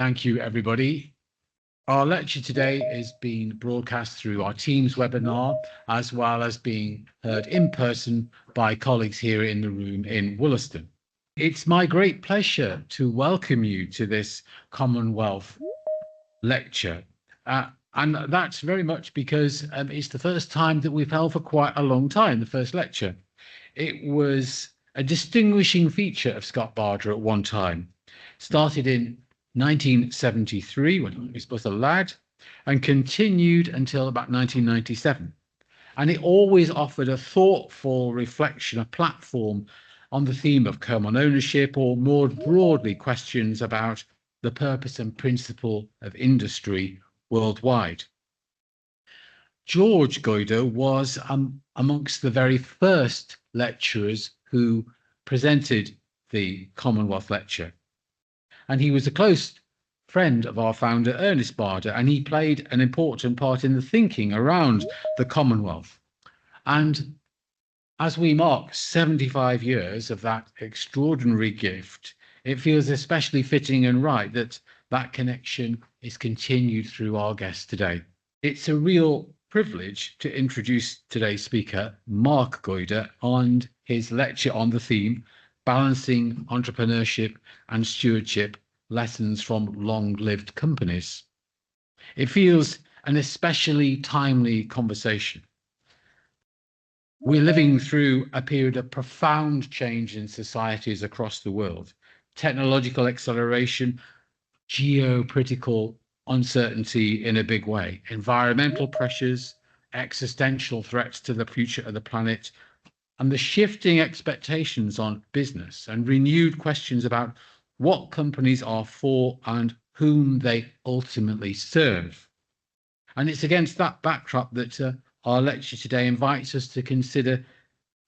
Thank you, everybody. Our lecture today is being broadcast through our Teams webinar, as well as being heard in person by colleagues here in the room in Wollaston. It's my great pleasure to welcome you to this Commonwealth lecture. And that's very much because it's the first time that we've held for quite a long time, the first lecture. It was a distinguishing feature of Scott Barder at one time. Started in 1973 when he was but a lad and continued until about 1997. And it always offered a thoughtful reflection, a platform on the theme of common ownership, or more broadly, questions about the purpose and principle of industry worldwide. George Goyder was amongst the very first lecturers who presented the Commonwealth lecture. And he was a close friend of our founder, Ernest Barder, and he played an important part in the thinking around the Commonwealth. And as we mark 75 years of that extraordinary gift, it feels especially fitting and right that that connection is continued through our guest today. It's a real privilege to introduce today's speaker, Mark Goyder, on his lecture on the theme, Balancing Entrepreneurship and Stewardship, Lessons from Long-Lived Companies. It feels an especially timely conversation. We're living through a period of profound change in societies across the world. Technological acceleration, geopolitical uncertainty in a big way, environmental pressures, existential threats to the future of the planet, and the shifting expectations on business and renewed questions about what companies are for and whom they ultimately serve. And it's against that backdrop that our lecture today invites us to consider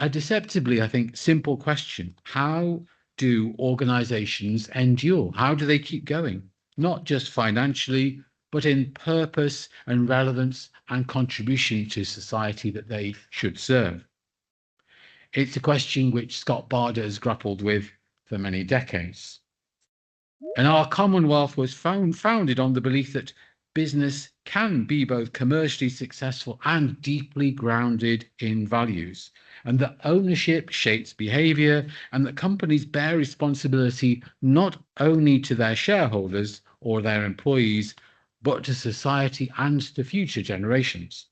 a deceptively, I think, simple question. How do organizations endure? How do they keep going? Not just financially, but in purpose and relevance and contribution to society that they should serve. It's a question which Scott Barder has grappled with for many decades. And our Commonwealth was founded on the belief that business can be both commercially successful and deeply grounded in values, and that ownership shapes behavior, and that companies bear responsibility not only to their shareholders or their employees, but to society and to future generations.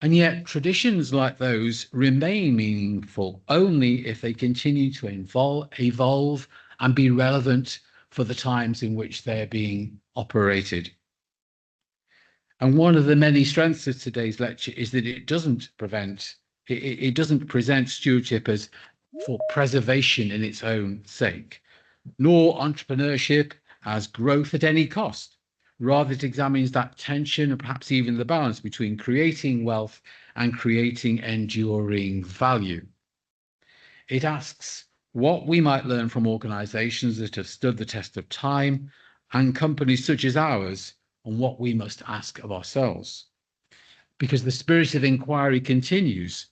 And yet traditions like those remain meaningful only if they continue to evolve and be relevant for the times in which they're being operated. And one of the many strengths of today's lecture is that it doesn't present stewardship as for preservation in its own sake, nor entrepreneurship as growth at any cost. Rather, it examines that tension and perhaps even the balance between creating wealth and creating enduring value. It asks what we might learn from organizations that have stood the test of time and companies such as ours, and what we must ask of ourselves. Because the spirit of inquiry continues.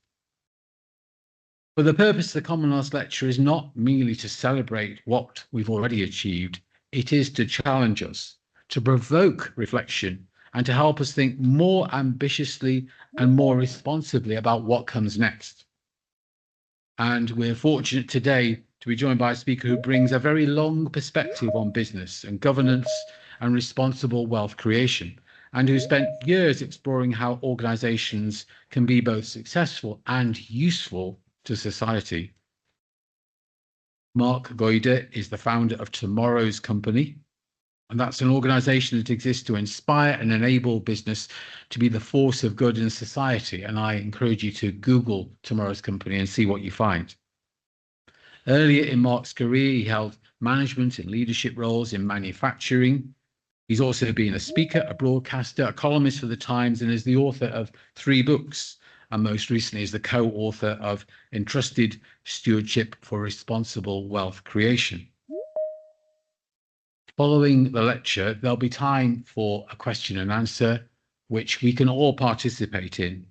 But the purpose of the Commonwealth lecture is not merely to celebrate what we've already achieved, it is to challenge us, to provoke reflection, and to help us think more ambitiously and more responsibly about what comes next. And we're fortunate today to be joined by a speaker who brings a very long perspective on business and governance and responsible wealth creation, and who spent years exploring how organizations can be both successful and useful to society. Mark Goyder is the founder of Tomorrow's Company, and that's an organization that exists to inspire and enable business to be the force of good in society. And I encourage you to Google Tomorrow's Company and see what you find. Earlier in Mark's career, he held management and leadership roles in manufacturing. He's also been a speaker, a broadcaster, a columnist for The Times, and is the author of 3 books, and most recently is the co-author of Entrusted Stewardship for Responsible Wealth Creation. Following the lecture, there'll be time for a question and answer, which we can all participate in,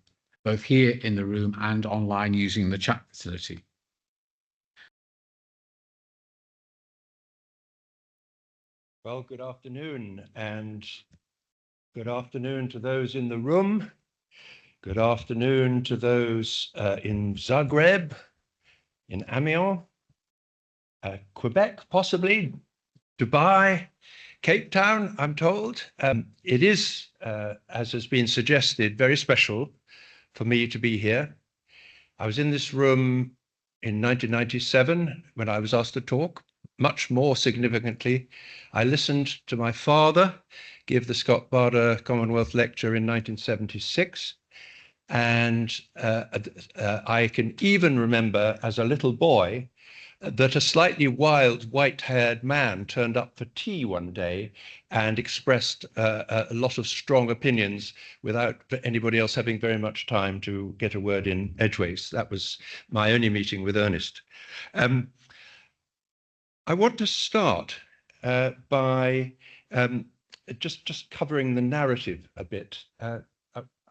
both here in the room and online using the chat facility. Well, good afternoon, and good afternoon to those in the room. Good afternoon to those in Zagreb, in Amiens, Quebec, possibly, Dubai, Cape Town, I'm told. It is, as has been suggested, very special for me to be here. I was in this room in 1997 when I was asked to talk. Much more significantly, I listened to my father give the Scott Barder Commonwealth Lecture in 1976. And I can even remember as a little boy that a slightly wild white-haired man turned up for tea one day and expressed a lot of strong opinions without anybody else having very much time to get a word in edgeways. That was my only meeting with Ernest. I want to start by just covering the narrative a bit. Are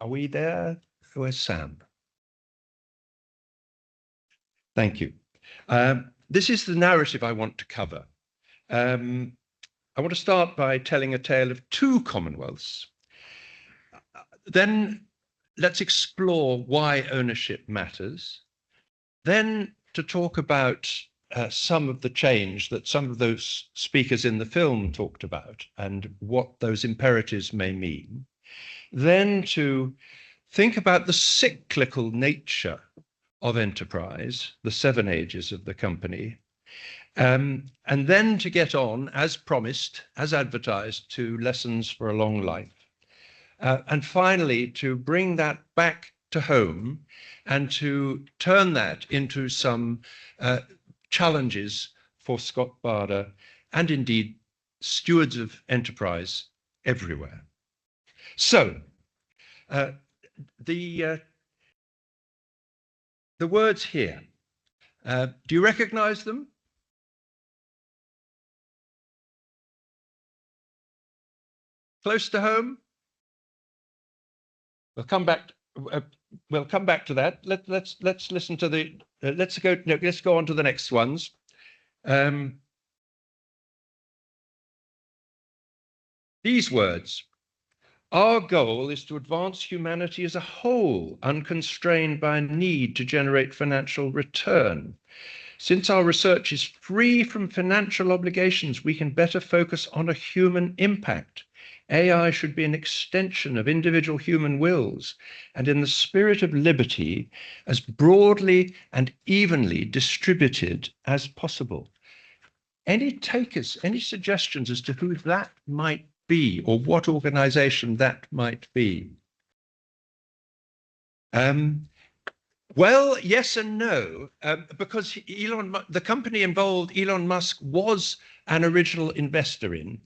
we there? Where's Sam? Thank you. This is the narrative I want to cover. I want to start by telling a tale of two Commonwealths. Then let's explore why ownership matters. Then to talk about some of the change that some of those speakers in the film talked about and what those imperatives may mean. Then to think about the cyclical nature of enterprise, the 7 ages of the company, and then to get on, as promised, as advertised, to lessons for a long life. And finally, to bring that back to home and to turn that into some challenges for Scott Barder and indeed stewards of enterprise everywhere. So the words here, do you recognize them? Close to home? We'll come back. We'll come back to that. Let's listen to the. Let's go on to the next ones. These words. Our goal is to advance humanity as a whole, unconstrained by a need to generate financial return. Since our research is free from financial obligations, we can better focus on a human impact. AI should be an extension of individual human wills, and in the spirit of liberty, as broadly and evenly distributed as possible. Any takers, any suggestions as to who that might be or what organization that might be? Well, yes and no, because the company involved, Elon Musk was an original investor in,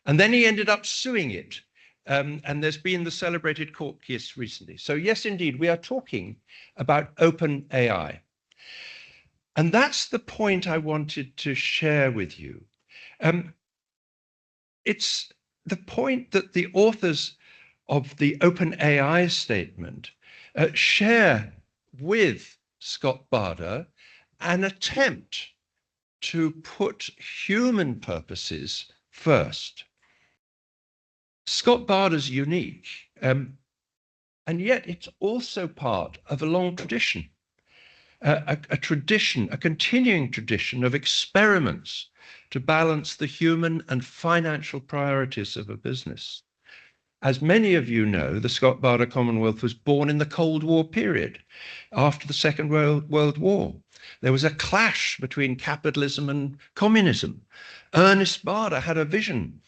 and then he ended up suing it. And there's been the celebrated court case recently. So yes, indeed, we are talking about open AI. And that's the point I wanted to share with you. It's the point that the authors of the open AI statement share with Scott Barder an attempt to put human purposes first. Scott Barder's unique, and yet it's also part of a long tradition, a continuing tradition of experiments to balance the human and financial priorities of a business. As many of you know, the Scott Barder Commonwealth was born in the Cold War period, after the Second World War. There was a clash between capitalism and communism. Ernest Barder had a vision.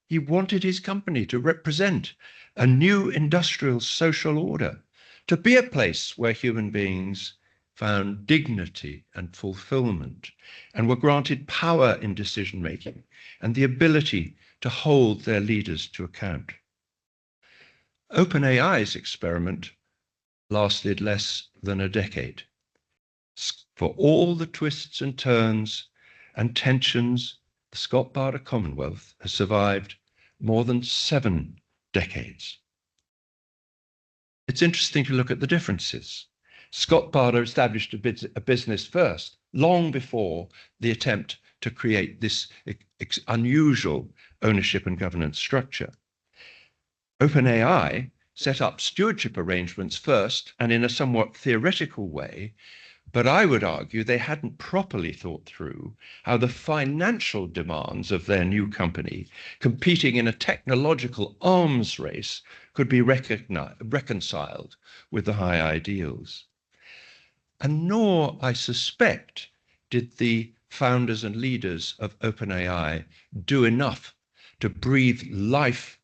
He wanted his company to represent a new industrial social order, to be a place where human beings found dignity and fulfillment and were granted power in decision-making and the ability to hold their leaders to account. OpenAI's experiment lasted less than a decade. For all the twists and turns and tensions, the Scott Barder Commonwealth has survived more than 7 decades. It's interesting to look at the differences. Scott Barder established a business first, long before the attempt to create this unusual ownership and governance structure. OpenAI set up stewardship arrangements first and in a somewhat theoretical way, but I would argue they hadn't properly thought through how the financial demands of their new company, competing in a technological arms race, could be reconciled with the high ideals. And nor, I suspect, did the founders and leaders of OpenAI do enough to breathe life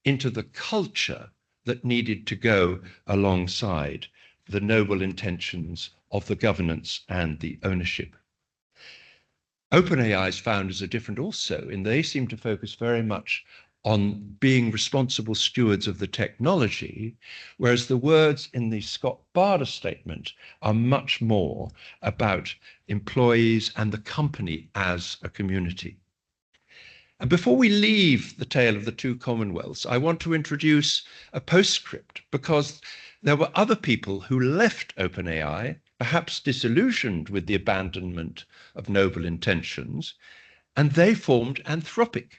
into the culture that needed to go alongside the noble intentions of the governance and the ownership. OpenAI's founders are different also, in they seem to focus very much on being responsible stewards of the technology, whereas the words in the Scott Barder statement are much more about employees and the company as a community. And before we leave the tale of the two Commonwealths, I want to introduce a postscript, because there were other people who left OpenAI, perhaps disillusioned with the abandonment of noble intentions, and they formed Anthropic.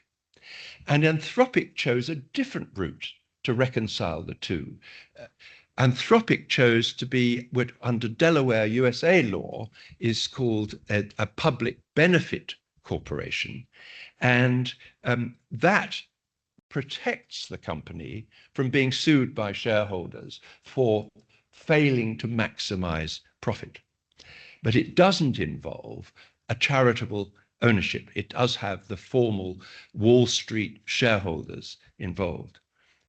And Anthropic chose a different route to reconcile the two. Anthropic chose to be what under Delaware USA law is called a public benefit corporation. And that protects the company from being sued by shareholders for failing to maximize profit. But it doesn't involve a charitable ownership. It does have the formal Wall Street shareholders involved.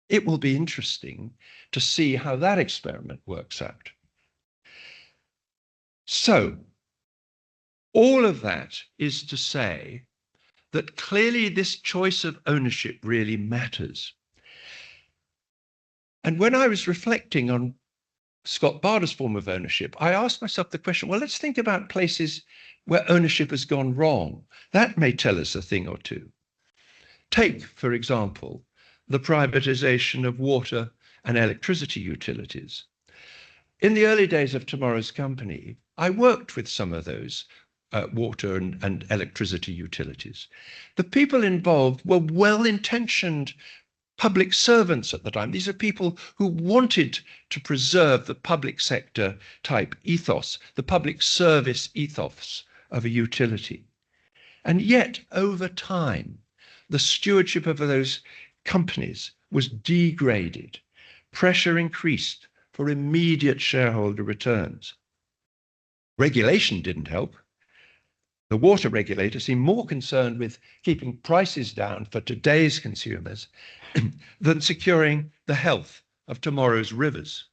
It will be interesting to see how that experiment works out. So, all of that is to say that clearly this choice of ownership really matters. And when I was reflecting on Scott Barder's form of ownership, I asked myself the question, well, let's think about places where ownership has gone wrong. That may tell us a thing or two. Take, for example, the privatization of water and electricity utilities. In the early days of Tomorrow's Company, I worked with some of those water and electricity utilities. The people involved were well-intentioned public servants at the time. These are people who wanted to preserve the public sector type ethos, the public service ethos of a utility. And yet, over time, the stewardship of those companies was degraded. Pressure increased for immediate shareholder returns. Regulation didn't help. The water regulator seemed more concerned with keeping prices down for today's consumers than securing the health of tomorrow's rivers.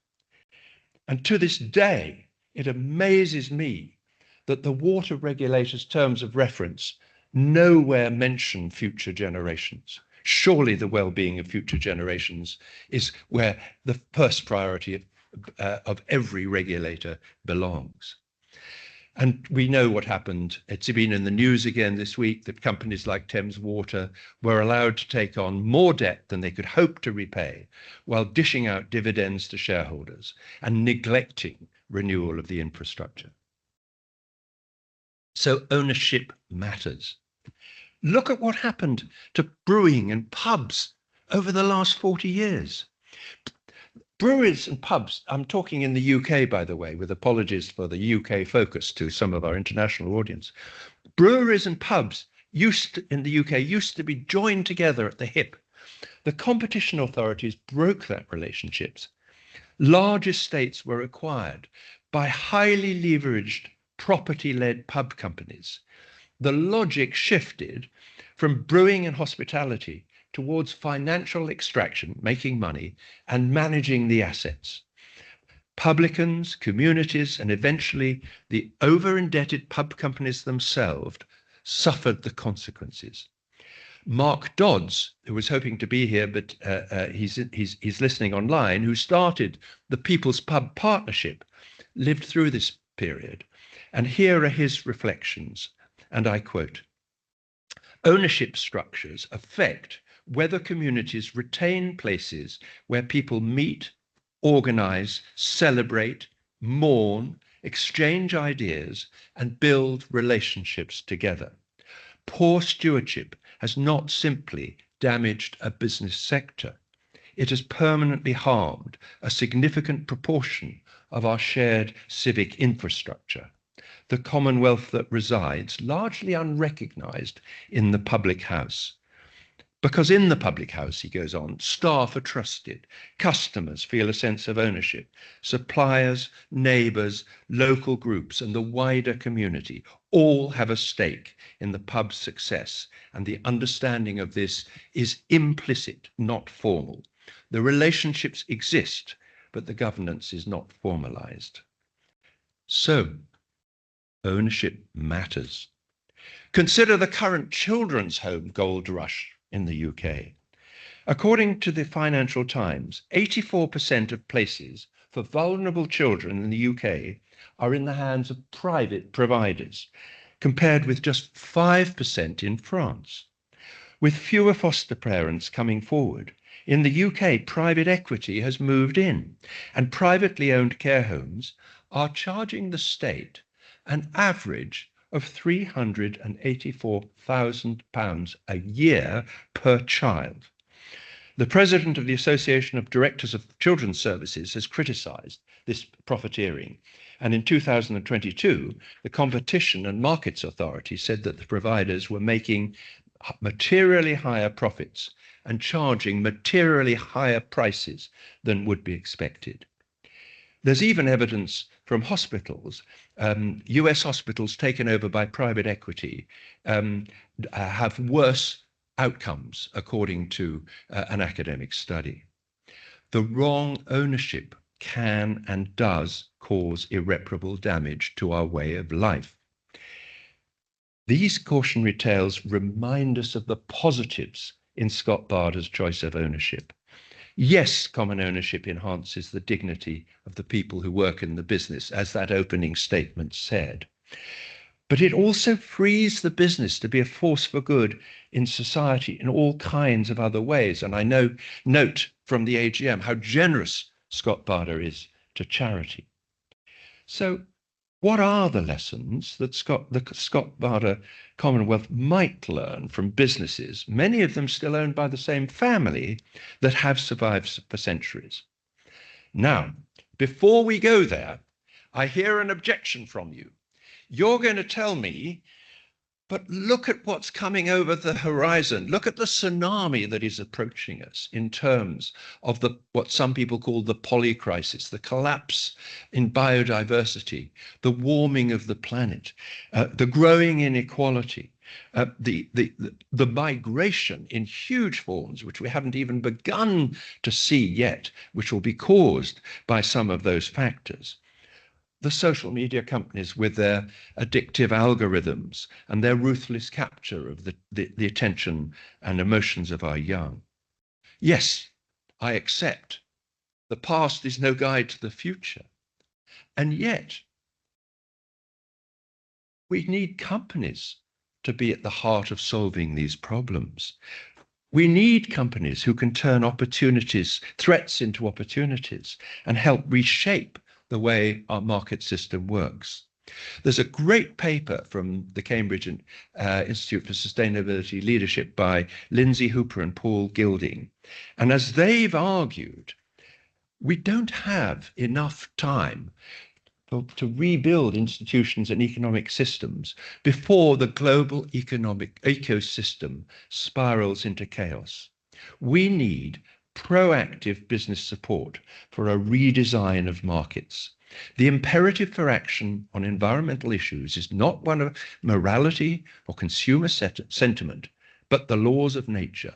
And to this day, it amazes me that the water regulator's terms of reference nowhere mention future generations. Surely the well-being of future generations is where the first priority of every regulator belongs. And we know what happened. It's been in the news again this week that companies like Thames Water were allowed to take on more debt than they could hope to repay, while dishing out dividends to shareholders and neglecting renewal of the infrastructure. So ownership matters. Look at what happened to brewing and pubs over the last 40 years. Breweries and pubs, I'm talking in the UK, by the way, with apologies for the UK focus to some of our international audience. Breweries and pubs in the UK used to be joined together at the hip. The competition authorities broke that relationships. Large estates were acquired by highly leveraged property-led pub companies. The logic shifted from brewing and hospitality towards financial extraction, making money, and managing the assets. Publicans, communities, and eventually the over-indebted pub companies themselves suffered the consequences. Mark Dodds, who was hoping to be here, but he's listening online, who started the People's Pub Partnership, lived through this period. And here are his reflections, and I quote, "Ownership structures affect whether communities retain places where people meet, organize, celebrate, mourn, exchange ideas, and build relationships together. Poor stewardship has not simply damaged a business sector. It has permanently harmed a significant proportion of our shared civic infrastructure, the commonwealth that resides largely unrecognised in the public house. Because in the public house, he goes on, staff are trusted, customers feel a sense of ownership, suppliers, neighbours, local groups, and the wider community all have a stake in the pub's success, and the understanding of this is implicit, not formal. The relationships exist, but the governance is not formalised. So, ownership matters. Consider the current children's home gold rush in the UK. According to the Financial Times, 84% of places for vulnerable children in the UK are in the hands of private providers, compared with just 5% in France. With fewer foster parents coming forward, in the UK, private equity has moved in, and privately owned care homes are charging the state an average of £384,000 a year per child. The president of the Association of Directors of Children's Services has criticised this profiteering, and in 2022, the Competition and Markets Authority said that the providers were making materially higher profits and charging materially higher prices than would be expected. There's even evidence from hospitals, US hospitals taken over by private equity have worse outcomes, according to an academic study. The wrong ownership can and does cause irreparable damage to our way of life. These cautionary tales remind us of the positives in Scott Barder's choice of ownership. Yes, common ownership enhances the dignity of the people who work in the business, as that opening statement said. But it also frees the business to be a force for good in society in all kinds of other ways. And I note from the AGM how generous Scott Barder is to charity. So what are the lessons that the Scott Barder Commonwealth might learn from businesses, many of them still owned by the same family, that have survived for centuries? Now, before we go there, I hear an objection from you. You're going to tell me, but look at what's coming over the horizon. Look at the tsunami that is approaching us in terms of what some people call the polycrisis, the collapse in biodiversity, the warming of the planet, the growing inequality, the migration in huge forms, which we haven't even begun to see yet, which will be caused by some of those factors. The social media companies with their addictive algorithms and their ruthless capture of the attention and emotions of our young. Yes, I accept the past is no guide to the future. And yet, we need companies to be at the heart of solving these problems. We need companies who can turn opportunities, threats into opportunities, and help reshape the way our market system works. There's a great paper from the Cambridge Institute for Sustainability Leadership by Lindsay Hooper and Paul Gilding. And as they've argued, we don't have enough time to rebuild institutions and economic systems before the global economic ecosystem spirals into chaos. We need proactive business support for a redesign of markets. The imperative for action on environmental issues is not one of morality or consumer sentiment, but the laws of nature.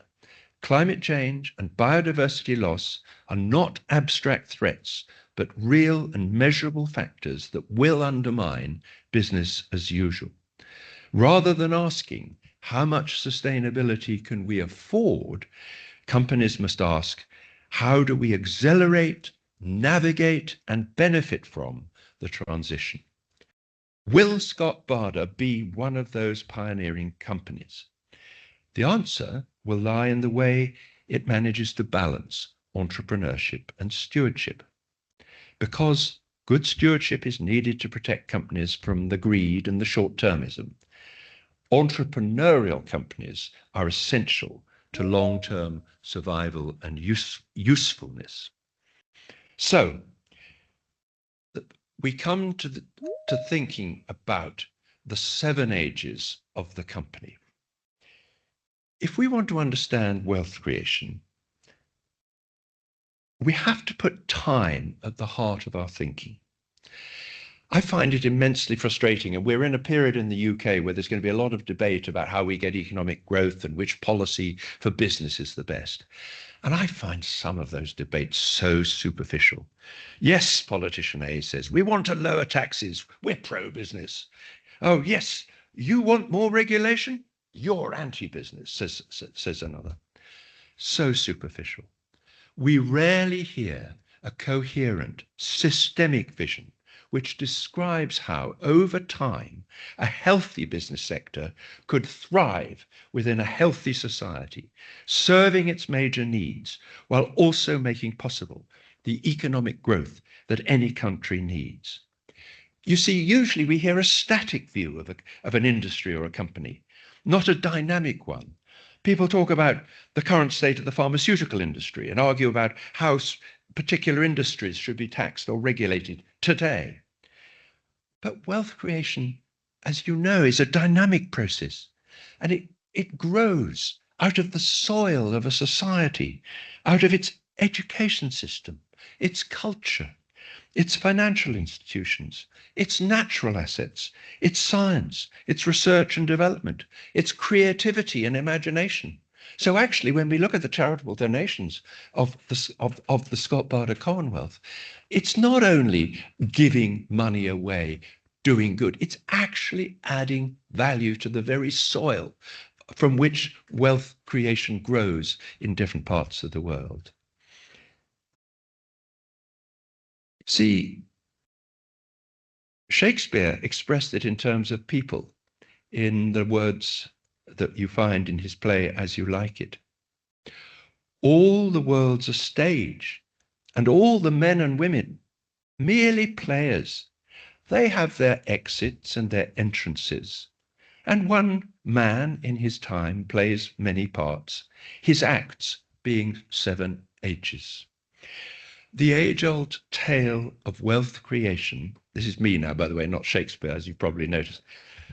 Climate change and biodiversity loss are not abstract threats, but real and measurable factors that will undermine business as usual. Rather than asking, how much sustainability can we afford, companies must ask, how do we accelerate, navigate, and benefit from the transition? Will Scott Barder be one of those pioneering companies? The answer will lie in the way it manages to balance entrepreneurship and stewardship. Because good stewardship is needed to protect companies from the greed and the short-termism, entrepreneurial companies are essential to long-term survival and usefulness. So we come to thinking about the 7 ages of the company. If we want to understand wealth creation, we have to put time at the heart of our thinking. I find it immensely frustrating, and we're in a period in the UK where there's going to be a lot of debate about how we get economic growth and which policy for business is the best. And I find some of those debates so superficial. Yes, politician A says, we want to lower taxes. We're pro-business. Oh, yes, you want more regulation? You're anti-business, says another. So superficial. We rarely hear a coherent, systemic vision which describes how, over time, a healthy business sector could thrive within a healthy society, serving its major needs, while also making possible the economic growth that any country needs. You see, usually we hear a static view of an industry or a company, not a dynamic one. People talk about the current state of the pharmaceutical industry and argue about how particular industries should be taxed or regulated today. But wealth creation, as you know, is a dynamic process, and it grows out of the soil of a society, out of its education system, its culture, its financial institutions, its natural assets, its science, its research and development, its creativity and imagination. So actually, when we look at the charitable donations of the Scott Barter Commonwealth, it's not only giving money away, doing good, it's actually adding value to the very soil from which wealth creation grows in different parts of the world. See, Shakespeare expressed it in terms of people in the words that you find in his play As You Like It. All the world's a stage, and all the men and women merely players. They have their exits and their entrances, and one man in his time plays many parts, his acts being 7 ages. The age-old tale of wealth creation, this is me now, by the way, not Shakespeare, as you've probably noticed.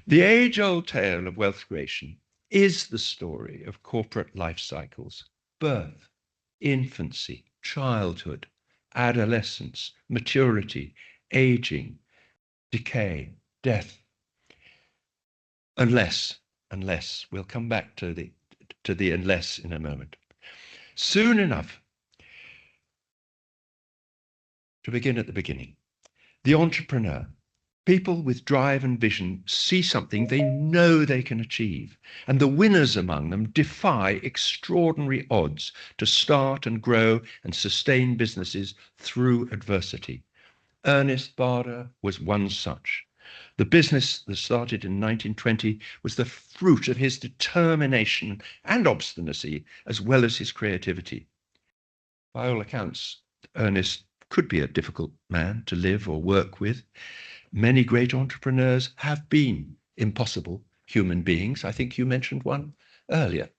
The age-old tale of wealth creation is the story of corporate life cycles: birth, infancy, childhood, adolescence, maturity, aging, decay, death. Unless we'll come back to the unless in a moment. Soon enough, to begin at the beginning, the entrepreneur, people with drive and vision, see something they know they can achieve, and the winners among them defy extraordinary odds to start and grow and sustain businesses through adversity. Ernest Barter was one such. The business that started in 1920 was the fruit of his determination and obstinacy, as well as his creativity. By all accounts, Ernest could be a difficult man to live or work with. Many great entrepreneurs have been impossible human beings. I think you mentioned one earlier.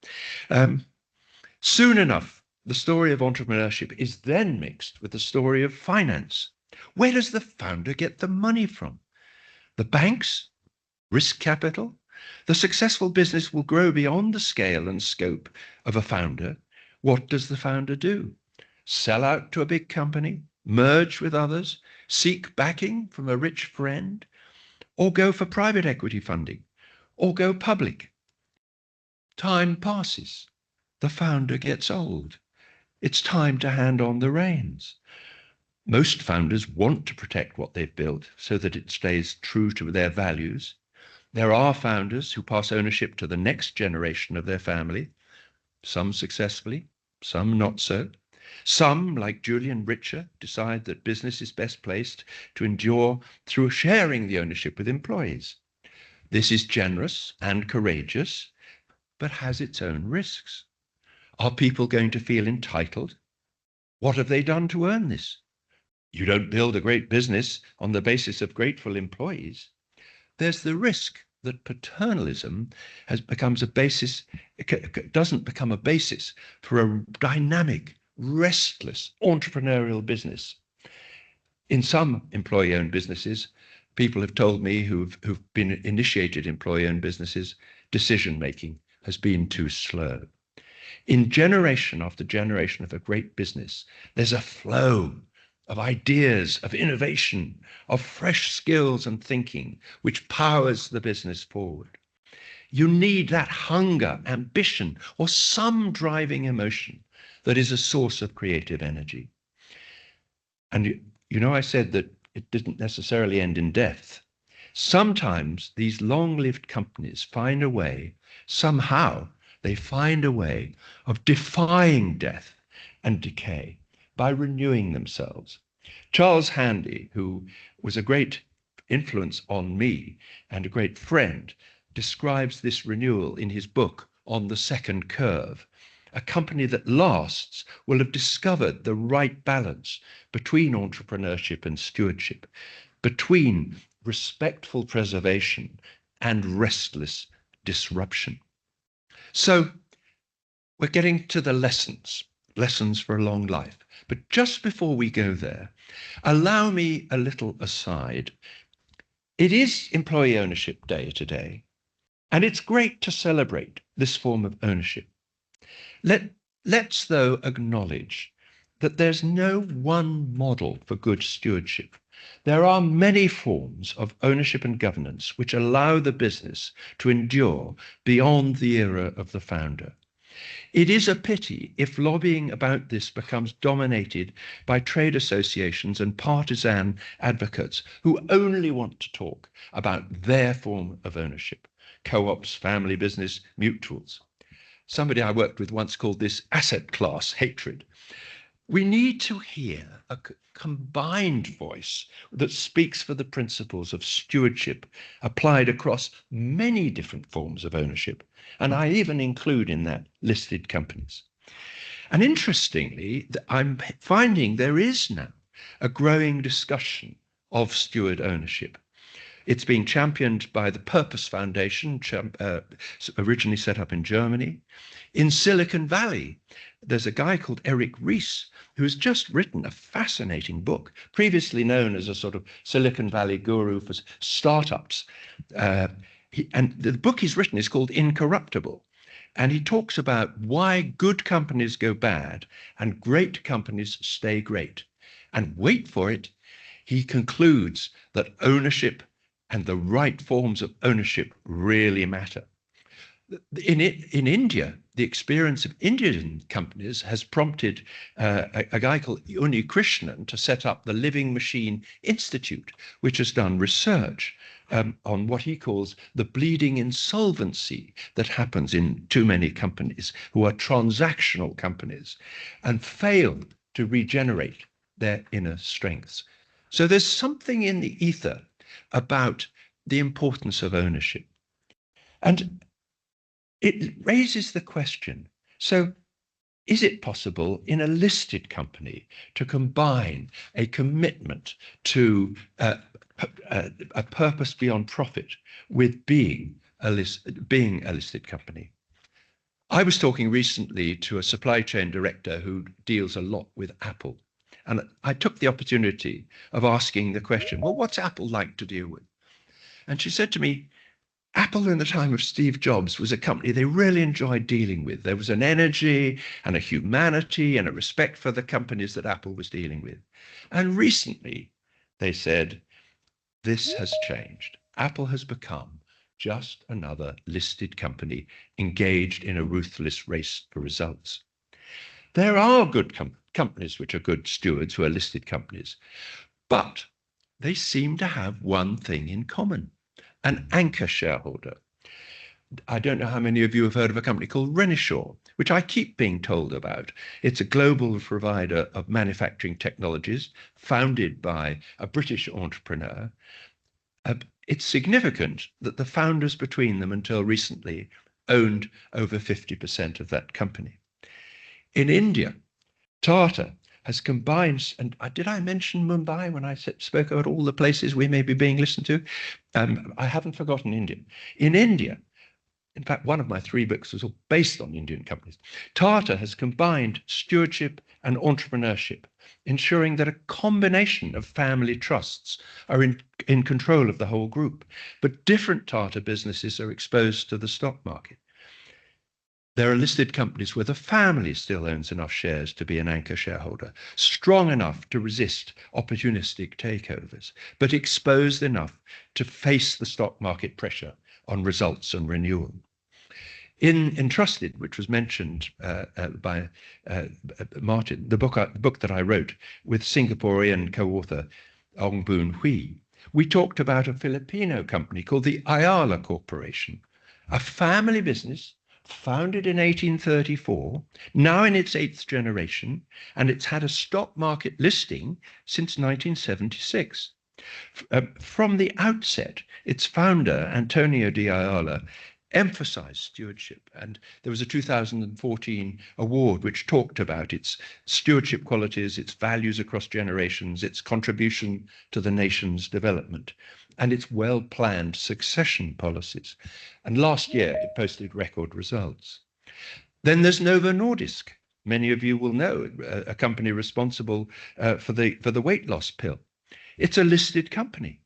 Soon enough, the story of entrepreneurship is then mixed with the story of finance. Where does the founder get the money from? The banks? Risk capital? The successful business will grow beyond the scale and scope of a founder. What does the founder do? Sell out to a big company? Merge with others? Seek backing from a rich friend? Or go for private equity funding? Or go public? Time passes. The founder gets old. It's time to hand on the reins. Most founders want to protect what they've built so that it stays true to their values. There are founders who pass ownership to the next generation of their family, some successfully, some not so. Some, like Julian Richer, decide that business is best placed to endure through sharing the ownership with employees. This is generous and courageous, but has its own risks. Are people going to feel entitled? What have they done to earn this? You don't build a great business on the basis of grateful employees. There's the risk that paternalism becomes a basis, doesn't become a basis for a dynamic, restless entrepreneurial business. In some employee-owned businesses, people have told me who've been initiated employee-owned businesses, decision-making has been too slow. In generation after generation of a great business, there's a flow of ideas, of innovation, of fresh skills and thinking, which powers the business forward. You need that hunger, ambition, or some driving emotion that is a source of creative energy. And you know, I said that it didn't necessarily end in death. Sometimes these long-lived companies find a way, somehow they find a way of defying death and decay by renewing themselves. Charles Handy, who was a great influence on me and a great friend, describes this renewal in his book On the Second Curve. A company that lasts will have discovered the right balance between entrepreneurship and stewardship, between respectful preservation and restless disruption. So we're getting to the lessons for a long life. But just before we go there, allow me a little aside. It is Employee Ownership Day today, and it's great to celebrate this form of ownership. Let's, though, acknowledge that there's no one model for good stewardship. There are many forms of ownership and governance which allow the business to endure beyond the era of the founder. It is a pity if lobbying about this becomes dominated by trade associations and partisan advocates who only want to talk about their form of ownership, co-ops, family business, mutuals. Somebody I worked with once called this asset class hatred. We need to hear a combined voice that speaks for the principles of stewardship applied across many different forms of ownership, and I even include in that listed companies. And interestingly, I'm finding there is now a growing discussion of steward ownership. It's being championed by the Purpose Foundation, originally set up in Germany. In Silicon Valley, there's a guy called Eric Ries who has just written a fascinating book, previously known as a sort of Silicon Valley guru for startups. And the book he's written is called Incorruptible. And he talks about why good companies go bad and great companies stay great. And wait for it, he concludes that ownership and the right forms of ownership really matter. In India, the experience of Indian companies has prompted a guy called Uni Krishnan to set up the Living Machine Institute, which has done research on what he calls the bleeding insolvency that happens in too many companies who are transactional companies and fail to regenerate their inner strengths. So there's something in the ether about the importance of ownership. And it raises the question, so is it possible in a listed company to combine a commitment to a purpose beyond profit with being a listed company? I was talking recently to a supply chain director who deals a lot with Apple. And I took the opportunity of asking the question, well, what's Apple like to deal with? And she said to me, Apple in the time of Steve Jobs was a company they really enjoyed dealing with. There was an energy and a humanity and a respect for the companies that Apple was dealing with. And recently, they said, this has changed. Apple has become just another listed company engaged in a ruthless race for results. There are good companies which are good stewards who are listed companies, but they seem to have one thing in common, an anchor shareholder. I don't know how many of you have heard of a company called Renishaw, which I keep being told about. It's a global provider of manufacturing technologies founded by a British entrepreneur. It's significant that the founders between them until recently owned over 50% of that company. In India, Tata has combined, and did I mention Mumbai when I spoke about all the places we may be being listened to? I haven't forgotten India. In India, in fact, one of my 3 books was all based on Indian companies. Tata has combined stewardship and entrepreneurship, ensuring that a combination of family trusts are in control of the whole group. But different Tata businesses are exposed to the stock market. There are listed companies where the family still owns enough shares to be an anchor shareholder, strong enough to resist opportunistic takeovers, but exposed enough to face the stock market pressure on results and renewal. In Entrusted, which was mentioned by Martin, the book that I wrote with Singaporean co-author Ong Boon Hui, we talked about a Filipino company called the Ayala Corporation, a family business founded in 1834, now in its 8th generation, and it's had a stock market listing since 1976. From the outset, its founder, Antonio de Ayala, emphasized stewardship, and there was a 2014 award which talked about its stewardship qualities, its values across generations, its contribution to the nation's development, and its well-planned succession policies. And last year it posted record results. Then there's Novo Nordisk. Many of you will know, a company responsible for the weight loss pill. It's a listed company,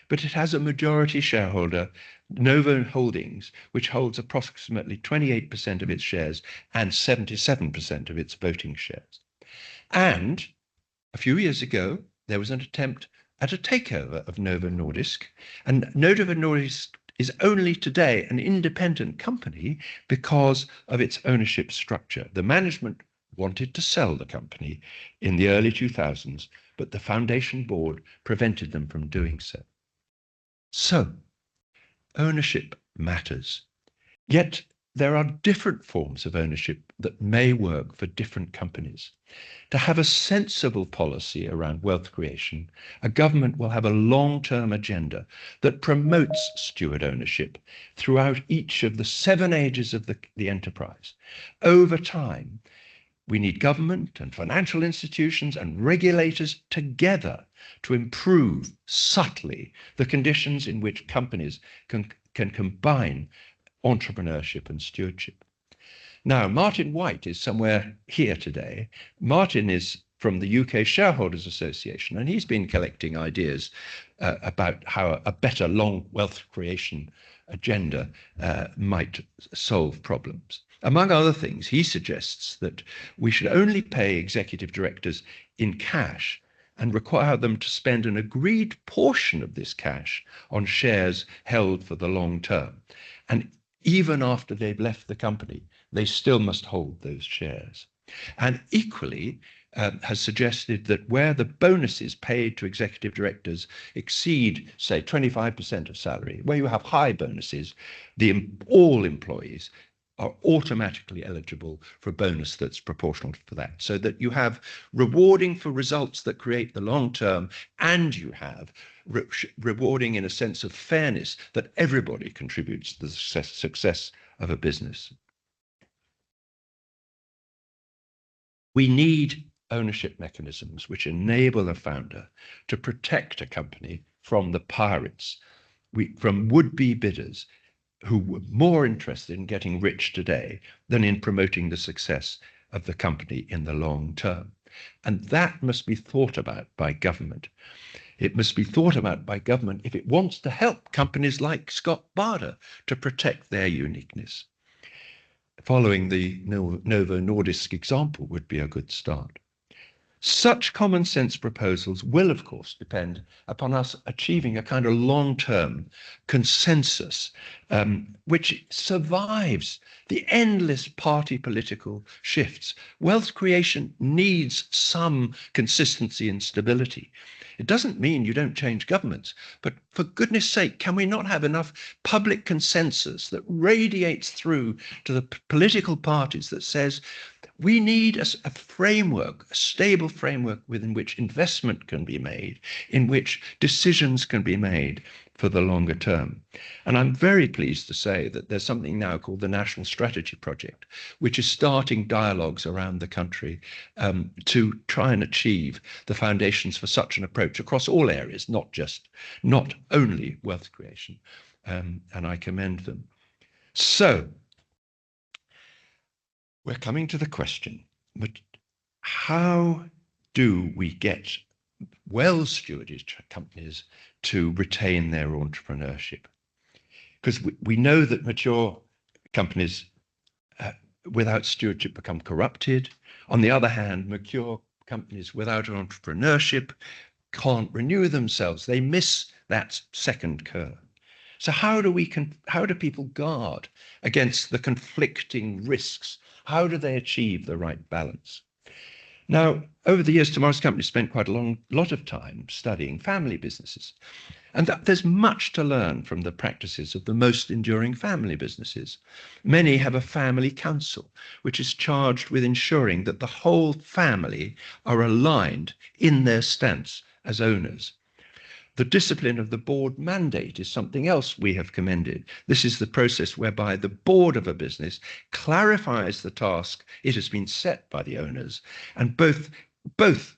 but it has a majority shareholder, Novo Holdings, which holds approximately 28% of its shares and 77% of its voting shares. And a few years ago, there was an attempt at a takeover of Novo Nordisk, and Novo Nordisk is only today an independent company because of its ownership structure. The management wanted to sell the company in the early 2000s, but the foundation board prevented them from doing so. So, ownership matters. Yet there are different forms of ownership that may work for different companies. To have a sensible policy around wealth creation, a government will have a long-term agenda that promotes steward ownership throughout each of the 7 ages of the enterprise. Over time, we need government and financial institutions and regulators together to improve subtly the conditions in which companies can combine entrepreneurship and stewardship. Now, Martin White is somewhere here today. Martin is from the UK Shareholders Association, and he's been collecting ideas about how a better long wealth creation agenda might solve problems. Among other things, he suggests that we should only pay executive directors in cash and require them to spend an agreed portion of this cash on shares held for the long term. And even after they've left the company, they still must hold those shares. And equally, has suggested that where the bonuses paid to executive directors exceed, say, 25% of salary, where you have high bonuses, all employees are automatically eligible for a bonus that's proportional for that, so that you have rewarding for results that create the long term, and you have rewarding in a sense of fairness that everybody contributes to the success of a business. We need ownership mechanisms which enable a founder to protect a company from the pirates, from would-be bidders who were more interested in getting rich today than in promoting the success of the company in the long term. And that must be thought about by government. It must be thought about by government if it wants to help companies like Scott Barder to protect their uniqueness. Following the Novo Nordisk example would be a good start. Such common sense proposals will, of course, depend upon us achieving a kind of long-term consensus which survives the endless party political shifts. Wealth creation needs some consistency and stability. It doesn't mean you don't change governments, but for goodness sake, can we not have enough public consensus that radiates through to the political parties that says we need a framework, a stable framework within which investment can be made, in which decisions can be made for the longer term. And I'm very pleased to say that there's something now called the National Strategy Project, which is starting dialogues around the country to try and achieve the foundations for such an approach across all areas, not only wealth creation. And I commend them. So we're coming to the question, but how do we get well-stewarded companies to retain their entrepreneurship? Because we know that mature companies without stewardship become corrupted. On the other hand, mature companies without entrepreneurship can't renew themselves. They miss that second curve. So how do people guard against the conflicting risks? How do they achieve the right balance? Now, over the years, Tomorrow's Company spent quite a lot of time studying family businesses. And there's much to learn from the practices of the most enduring family businesses. Many have a family council, which is charged with ensuring that the whole family are aligned in their stance as owners. The discipline of the board mandate is something else we have commended. This is the process whereby the board of a business clarifies the task it has been set by the owners, and both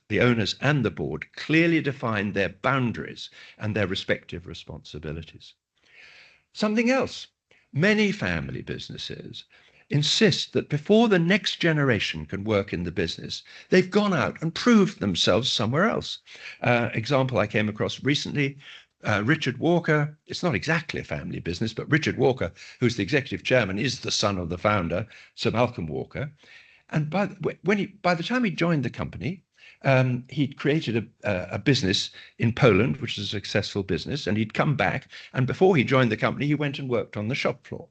the owners and the board clearly define their boundaries and their respective responsibilities. Something else, many family businesses insist that before the next generation can work in the business, they've gone out and proved themselves somewhere else. Example I came across recently, Richard Walker. It's not exactly a family business, but Richard Walker, who's the executive chairman, is the son of the founder, Sir Malcolm Walker. And by the time he joined the company, he'd created a business in Poland, which is a successful business, and he'd come back. And before he joined the company, he went and worked on the shop floor.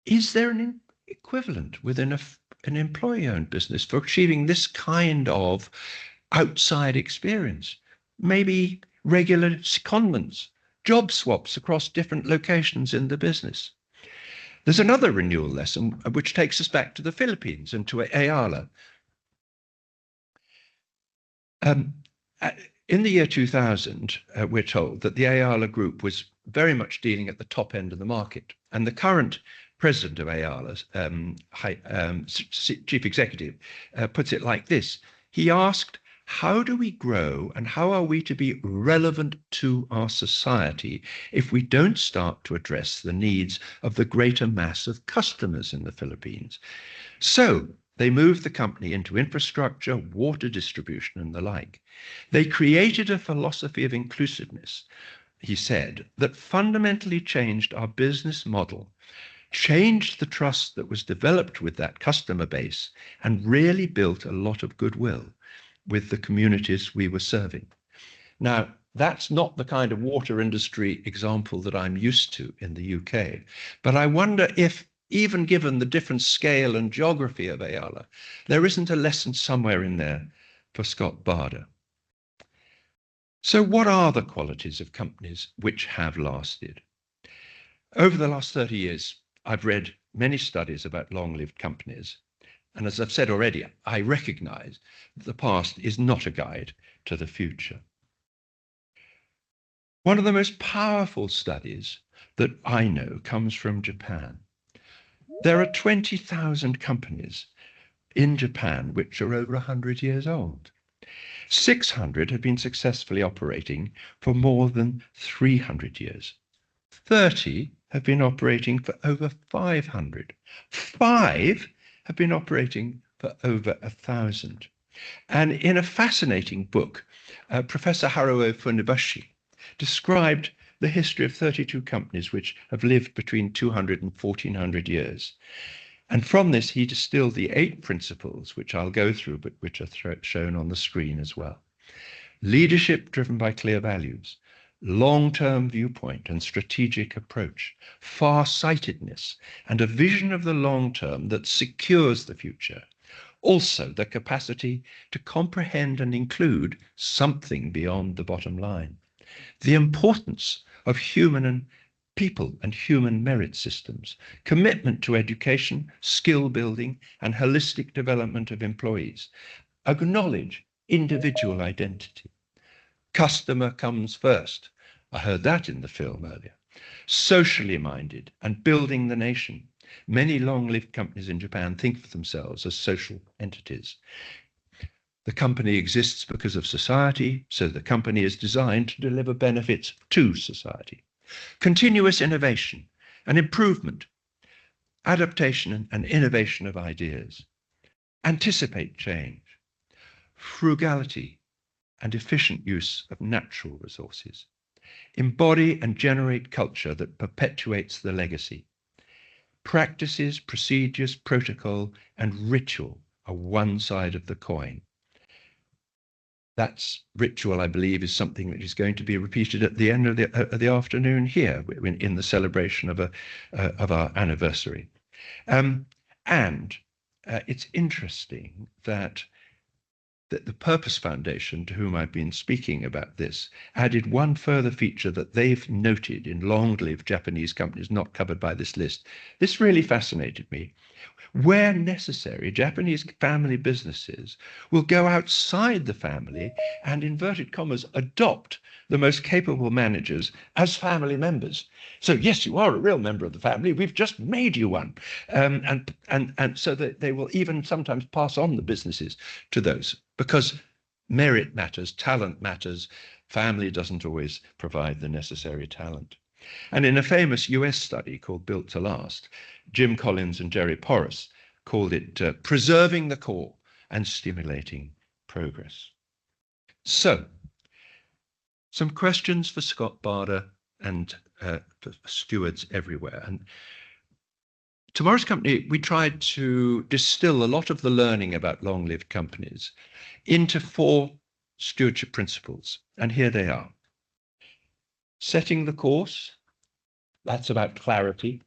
Is there an equivalent within an employee-owned business for achieving this kind of outside experience? Maybe regular secondments, job swaps across different locations in the business. There's another renewal lesson which takes us back to the Philippines and to Ayala. In the year 2000, we're told that the Ayala Group was very much dealing at the top end of the market, and the current president of Ayala's chief executive puts it like this. He asked, how do we grow and how are we to be relevant to our society if we don't start to address the needs of the greater mass of customers in the Philippines? So they moved the company into infrastructure, water distribution, and the like. They created a philosophy of inclusiveness, he said, that fundamentally changed our business model, changed the trust that was developed with that customer base, and really built a lot of goodwill with the communities we were serving. Now, that's not the kind of water industry example that I'm used to in the UK, but I wonder if, even given the different scale and geography of Ayala, there isn't a lesson somewhere in there for Scott Barder. So what are the qualities of companies which have lasted? Over the last 30 years, I've read many studies about long-lived companies. And as I've said already, I recognize that the past is not a guide to the future. One of the most powerful studies that I know comes from Japan. There are 20,000 companies in Japan which are over 100 years old. 600 have been successfully operating for more than 300 years. 30 have been operating for over 500. 5 have been operating for over 1,000. And in a fascinating book, Professor Haruo Funabashi described the history of 32 companies which have lived between 200 and 1,400 years. And from this, he distilled the 8 principles, which I'll go through, but which are shown on the screen as well. Leadership driven by clear values, long-term viewpoint and strategic approach, far-sightedness, and a vision of the long term that secures the future. Also, the capacity to comprehend and include something beyond the bottom line. The importance of human and people and human merit systems, commitment to education, skill building, and holistic development of employees. Acknowledge individual identity. Customer comes first. I heard that in the film earlier. Socially minded and building the nation. Many long-lived companies in Japan think of themselves as social entities. The company exists because of society, so the company is designed to deliver benefits to society. Continuous innovation and improvement, adaptation and innovation of ideas. Anticipate change. Frugality and efficient use of natural resources. Embody and generate culture that perpetuates the legacy. Practices, procedures, protocol, and ritual are one side of the coin. That's ritual, I believe, is something that is going to be repeated at the end of the afternoon here in the celebration of our anniversary. It's interesting that the Purpose Foundation, to whom I've been speaking about this, added one further feature that they've noted in long-lived Japanese companies not covered by this list. This really fascinated me. Where necessary, Japanese family businesses will go outside the family and, inverted commas, adopt the most capable managers as family members. So yes, you are a real member of the family. We've just made you one. And so that they will even sometimes pass on the businesses to those, because merit matters, talent matters. Family doesn't always provide the necessary talent. And in a famous US study called Built to Last, Jim Collins and Jerry Porras called it preserving the core and stimulating progress. So, some questions for Scott Barder and for stewards everywhere. And tomorrow's company, we tried to distill a lot of the learning about long-lived companies into 4 stewardship principles. And here they are. Setting the course, that's about clarity.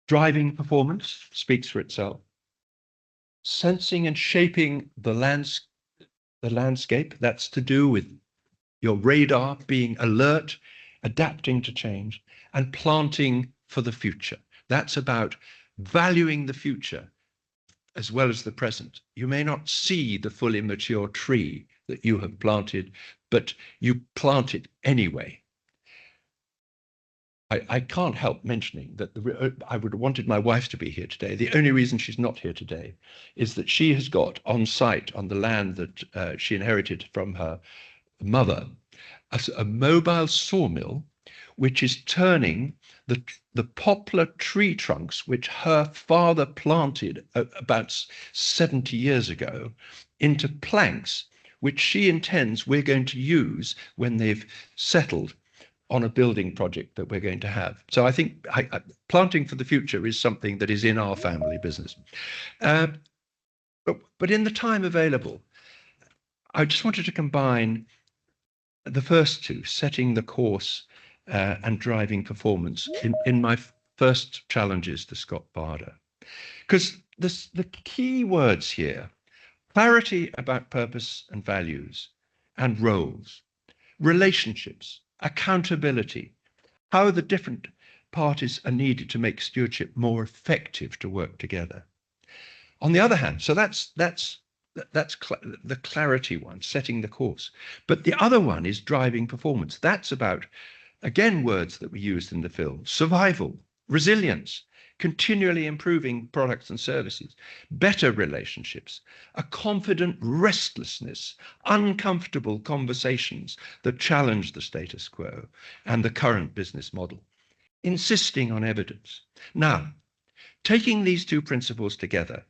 Driving performance speaks for itself. Sensing and shaping the landscape, that's to do with your radar being alert, adapting to change, and planting for the future. That's about valuing the future as well as the present. You may not see the fully mature tree that you have planted, but you plant it anyway. I can't help mentioning that I would have wanted my wife to be here today. The only reason she's not here today is that she has got on site on the land that she inherited from her mother, a mobile sawmill, which is turning the poplar tree trunks, which her father planted about 70 years ago, into planks, which she intends we're going to use when they've settled on a building project that we're going to have. So I think planting for the future is something that is in our family business. But in the time available, I just wanted to combine the first 2, setting the course and driving performance, in my first challenges to Scott Barder. Because the key words here, clarity about purpose and values and roles, relationships, accountability, how the different parties are needed to make stewardship more effective to work together. On the other hand, so that's the clarity one, setting the course. But the other one is driving performance. That's about, again, words that were used in the film: survival, resilience, continually improving products and services, better relationships, a confident restlessness, uncomfortable conversations that challenge the status quo and the current business model, insisting on evidence. Now, taking these 2 principles together,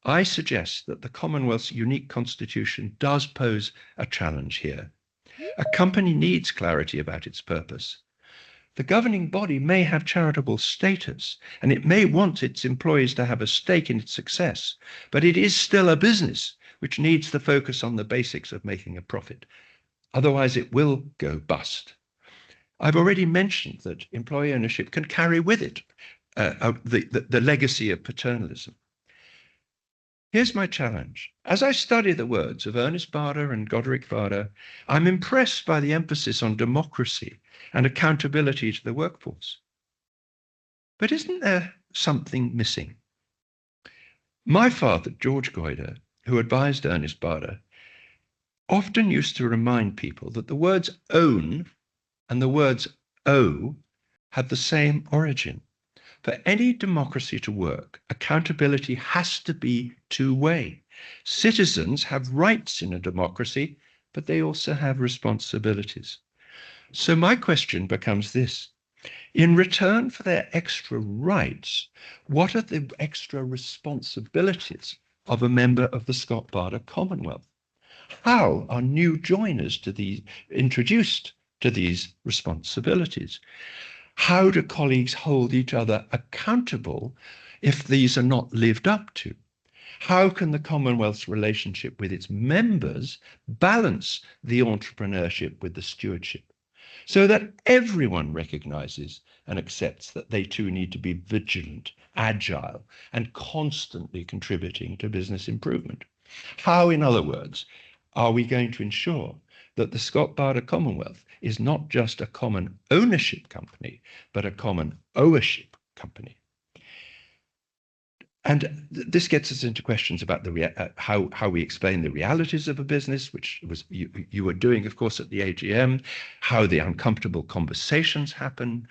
I suggest that the Commonwealth's unique constitution does pose a challenge here. A company needs clarity about its purpose. The governing body may have charitable status, and it may want its employees to have a stake in its success, but it is still a business which needs to focus on the basics of making a profit. Otherwise, it will go bust. I've already mentioned that employee ownership can carry with it the legacy of paternalism. Here's my challenge. As I study the words of Ernest Barder and Goderic Barder, I'm impressed by the emphasis on democracy and accountability to the workforce. But isn't there something missing? My father, George Goyder, who advised Ernest Barder, often used to remind people that the words own and the words "O" have the same origin. For any democracy to work, accountability has to be two-way. Citizens have rights in a democracy, but they also have responsibilities. So my question becomes this: in return for their extra rights, what are the extra responsibilities of a member of the Scott-Barter Commonwealth? How are new joiners introduced to these responsibilities? How do colleagues hold each other accountable if these are not lived up to? How can the Commonwealth's relationship with its members balance the entrepreneurship with the stewardship, so that everyone recognizes and accepts that they too need to be vigilant, agile, and constantly contributing to business improvement? How, in other words, are we going to ensure that the Scott-Barter Commonwealth is not just a common ownership company, but a common ownership company? And this gets us into questions about how we explain the realities of a business, which was you were doing, of course, at the AGM, how the uncomfortable conversations happen,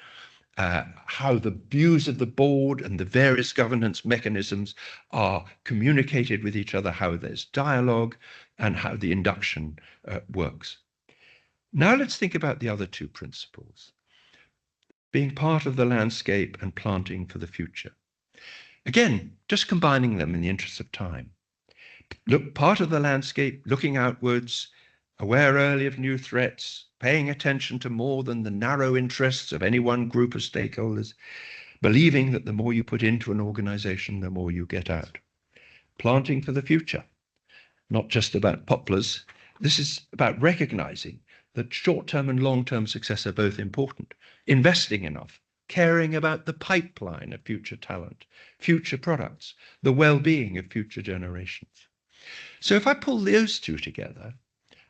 how the views of the board and the various governance mechanisms are communicated with each other, how there's dialogue, and how the induction works. Now let's think about the other two principles: being part of the landscape and planting for the future. Again, just combining them in the interest of time. Look, part of the landscape, looking outwards, aware early of new threats, paying attention to more than the narrow interests of any one group of stakeholders, believing that the more you put into an organization, the more you get out. Planting for the future, not just about poplars. This is about recognizing that short-term and long-term success are both important, investing enough, caring about the pipeline of future talent, future products, the well-being of future generations. So if I pull those two together,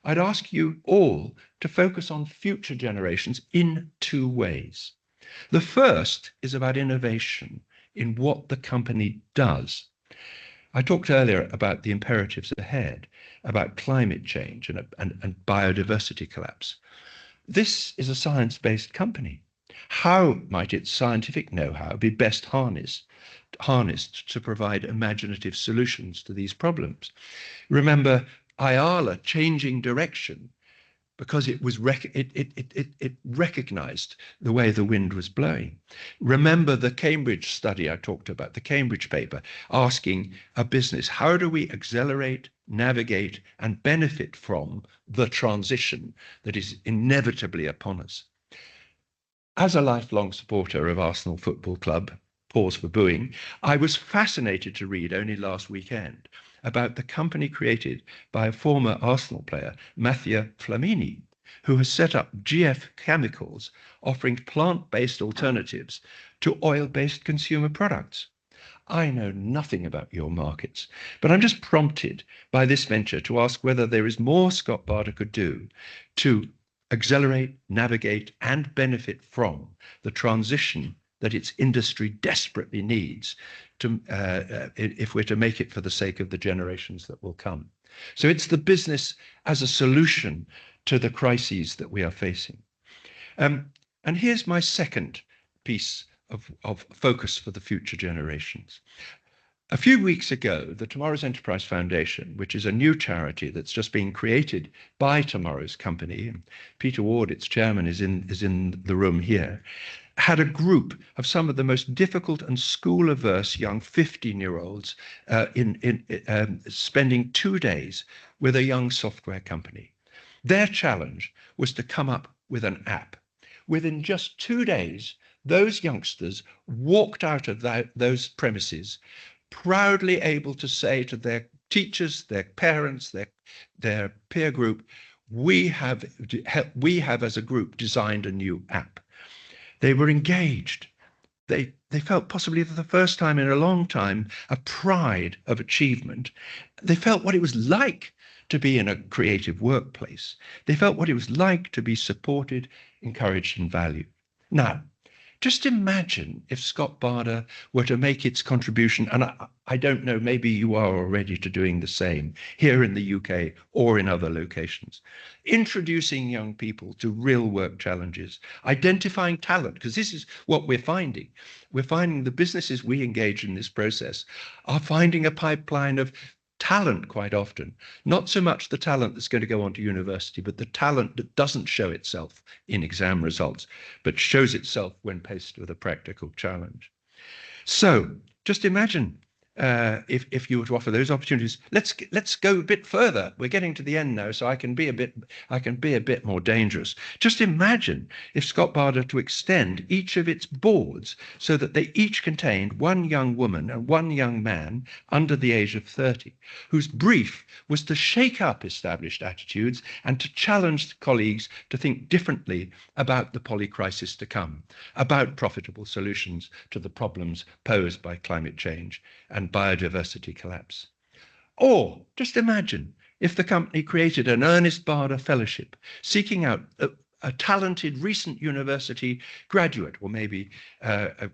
I'd ask you all to focus on future generations in two ways. The first is about innovation in what the company does. I talked earlier about the imperatives ahead, about climate change and biodiversity collapse. This is a science-based company. How might its scientific know-how be best harnessed to provide imaginative solutions to these problems? Remember Ayala changing direction because it recognized the way the wind was blowing. Remember the Cambridge study I talked about, the Cambridge paper, asking a business, how do we accelerate, navigate, and benefit from the transition that is inevitably upon us? As a lifelong supporter of Arsenal Football Club, pause for booing, I was fascinated to read only last weekend about the company created by a former Arsenal player, Mattia Flamini, who has set up GF Chemicals, offering plant-based alternatives to oil-based consumer products. I know nothing about your markets, but I'm just prompted by this venture to ask whether there is more Scott-Barter could do to accelerate, navigate, and benefit from the transition that its industry desperately needs to, if we're to make it for the sake of the generations that will come. So it's the business as a solution to the crises that we are facing. And here's my second piece of focus for the future generations. A few weeks ago, the Tomorrow's Enterprise Foundation, which is a new charity that's just been created by Tomorrow's company, and Peter Ward, its chairman, is in the room here, had a group of some of the most difficult and school-averse young 15-year-olds spending 2 days with a young software company. Their challenge was to come up with an app. Within just 2 days, those youngsters walked out of those premises proudly able to say to their teachers, their parents, their peer group, we have as a group designed a new app. They were engaged. They felt possibly for the first time in a long time a pride of achievement. They felt what it was like to be in a creative workplace. They felt what it was like to be supported, encouraged, and valued. Now, Just imagine if Scott Barder were to make its contribution, and I don't know, maybe you are already to doing the same here in the UK or in other locations, introducing young people to real work challenges, identifying talent, because this is what we're finding. We're finding the businesses we engage in this process are finding a pipeline of talent quite often, not so much the talent that's going to go on to university, but the talent that doesn't show itself in exam results, but shows itself when faced with a practical challenge. So just imagine if you were to offer those opportunities. Let's go a bit further. We're getting to the end now, so I can be a bit more dangerous. Just imagine if Scott Barder to extend each of its boards so that they each contained one young woman and one young man under the age of 30, whose brief was to shake up established attitudes and to challenge colleagues to think differently about the polycrisis to come, about profitable solutions to the problems posed by climate change and biodiversity collapse. Or just imagine if the company created an Ernest Barder Fellowship, seeking out a talented recent university graduate, or maybe a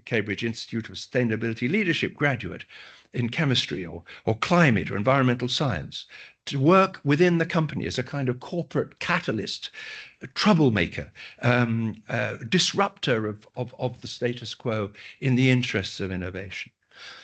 Cambridge Institute of Sustainability Leadership graduate in chemistry or climate or environmental science, to work within the company as a kind of corporate catalyst, a troublemaker, disruptor of the status quo in the interests of innovation.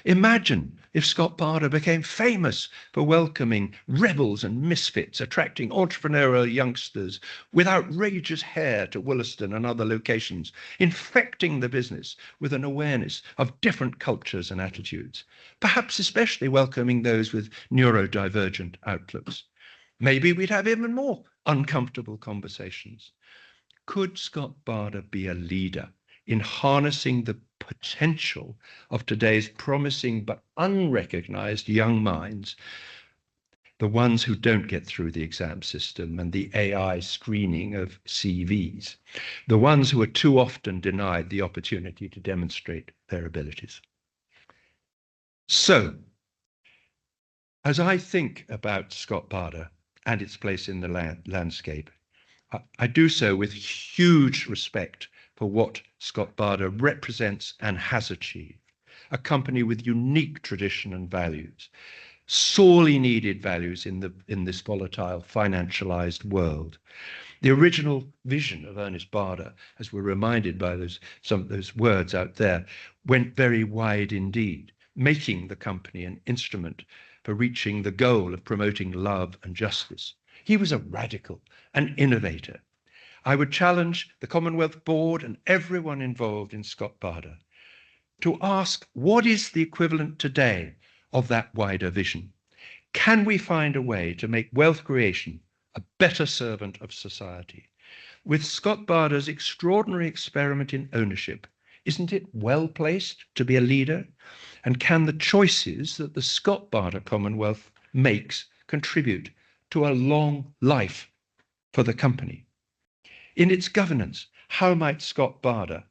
Imagine if Scott Barder became famous for welcoming rebels and misfits, attracting entrepreneurial youngsters with outrageous hair to Wollaston and other locations, infecting the business with an awareness of different cultures and attitudes, perhaps especially welcoming those with neurodivergent outlooks. Maybe we'd have even more uncomfortable conversations. Could Scott Barder be a leader in harnessing the potential of today's promising but unrecognized young minds, the ones who don't get through the exam system and the AI screening of CVs, the ones who are too often denied the opportunity to demonstrate their abilities? So, as I think about Scott Barder and its place in the landscape, I do so with huge respect for what Scott Barder represents and has achieved. A company with unique tradition and values, sorely needed values in this volatile, financialized world. The original vision of Ernest Barder, as we're reminded by some of those words out there, went very wide indeed, making the company an instrument for reaching the goal of promoting love and justice. He was a radical, an innovator. I would challenge the Commonwealth Board and everyone involved in Scott Barder to ask, what is the equivalent today of that wider vision? Can we find a way to make wealth creation a better servant of society? With Scott Barder's extraordinary experiment in ownership, isn't it well placed to be a leader? And can the choices that the Scott Barder Commonwealth makes contribute to a long life for the company? In its governance, how might Scott Barder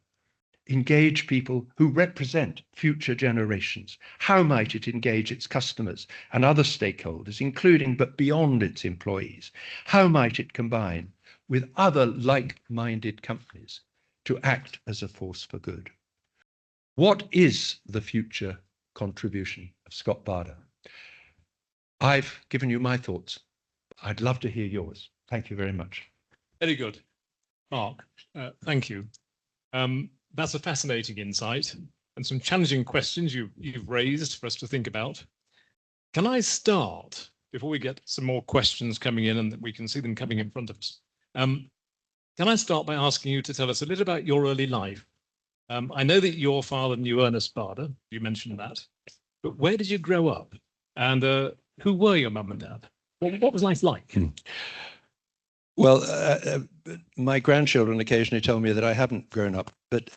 engage people who represent future generations? How might it engage its customers and other stakeholders, including but beyond its employees? How might it combine with other like-minded companies to act as a force for good? What is the future contribution of Scott Barder? I've given you my thoughts. I'd love to hear yours. Thank you very much. Very good. Mark, thank you. That's a fascinating insight and some challenging questions you've raised for us to think about. Can I start, before we get some more questions coming in and that we can see them coming in front of us, can I start by asking you to tell us a little about your early life? I know that your father knew Ernest Barder, you mentioned that, but where did you grow up? And who were your mum and dad? What was life like? Well, my grandchildren occasionally tell me that I haven't grown up, but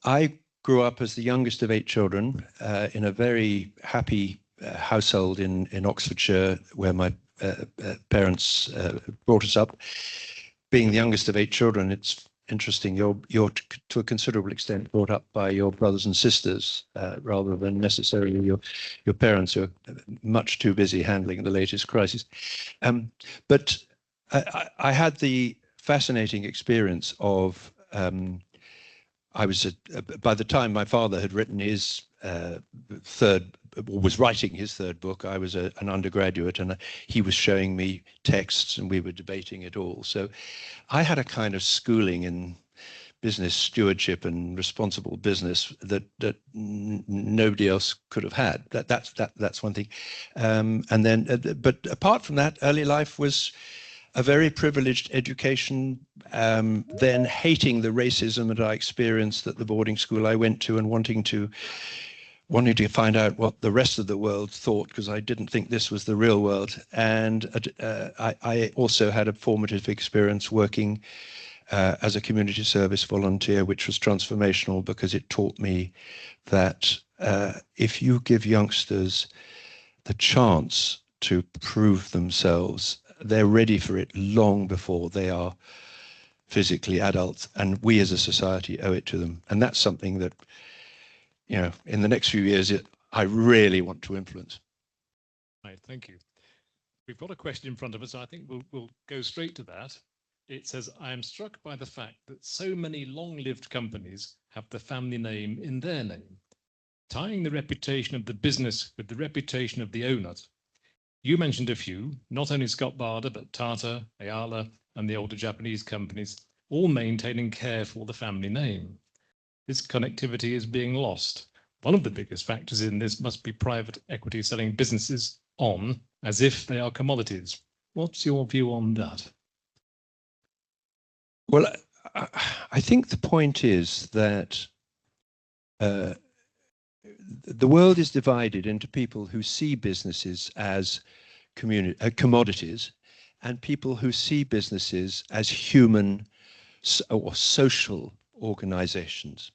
I grew up as the youngest of 8 children in a very happy household in Oxfordshire, where my parents brought us up. Being the youngest of 8 children, it's interesting. You're to a considerable extent brought up by your brothers and sisters rather than necessarily your parents, who are much too busy handling the latest crisis. But I had the fascinating experience of I was by the time my father had written his was writing his third book, I was an undergraduate, and he was showing me texts and we were debating it all. So I had a kind of schooling in business stewardship and responsible business that nobody else could have had. That's one thing. And then, but apart from that, early life was a very privileged education, then hating the racism that I experienced at the boarding school I went to and wanting to find out what the rest of the world thought, because I didn't think this was the real world. And I also had a formative experience working as a community service volunteer, which was transformational because it taught me that if you give youngsters the chance to prove themselves, they're ready for it long before they are physically adults, and we as a society owe it to them. And that's something that, you know, in the next few years, I really want to influence. Right, thank you. We've got a question in front of us. I think we'll go straight to that. It says, I am struck by the fact that so many long-lived companies have the family name in their name, tying the reputation of the business with the reputation of the owners. You mentioned a few, not only Scott Barder, but Tata, Ayala, and the older Japanese companies, all maintaining care for the family name. This connectivity is being lost. One of the biggest factors in this must be private equity selling businesses on as if they are commodities. What's your view on that? Well, I think the point is that the world is divided into people who see businesses as commodities and people who see businesses as human or social organizations.